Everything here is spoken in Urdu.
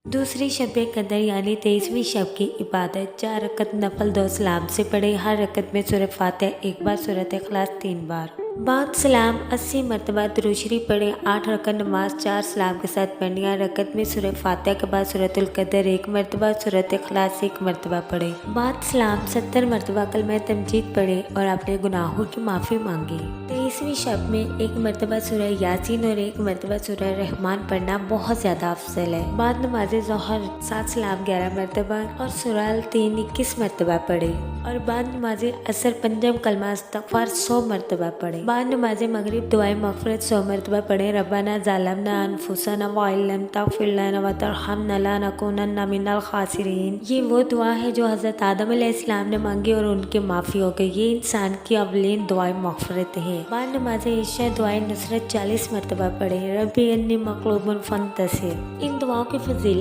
دوسری شب قدر یعنی 23ویں شب کی عبادت 4 رکعت نفل 2 سلام سے پڑھے۔ ہر رکعت میں سورہ فاتحہ 1 بار، سورۃ اخلاص 3 بار۔ بعد سلام 80 مرتبہ درود شریف پڑھے۔ 8 رکعت نماز 4 سلام کے ساتھ پڑھنی۔ ہر رکعت میں سورہ فاتحہ کے بعد سورۃ القدر 1 مرتبہ، سورۃ اخلاص 1 مرتبہ پڑھے۔ بعد سلام 70 مرتبہ کلمہ تمجید پڑھے اور اپنے گناہوں کی معافی مانگی۔ 23ویں شب میں 1 مرتبہ سورہ یاسین اور 1 مرتبہ سورہ رحمان پڑھنا بہت زیادہ افضل ہے۔ بعد نماز ظہر 7 سلام 11 مرتبہ اور سورہ التین 21 مرتبہ پڑھے اور بعد نماز عصر پنجم کلمہ استغفار 100 مرتبہ پڑھے۔ بعد نماز مغرب دعائے مغفرت 100 مرتبہ پڑھے۔ ربنا ظلمنا انفسنا وان لم تغفر لنا وترحمنا لنکونن من الخاسرین۔ یہ وہ دعا ہے جو حضرت آدم علیہ السلام نے مانگی اور ان کی معافی ہو گئی۔ یہ انسان کی اولین دعائے مغفرت ہے۔ بعد نماز عشاء دعائے نصرت 40 مرتبہ پڑھے۔ ربی انی مغلوب فانتصر۔ ان دعاؤں کی فضیلت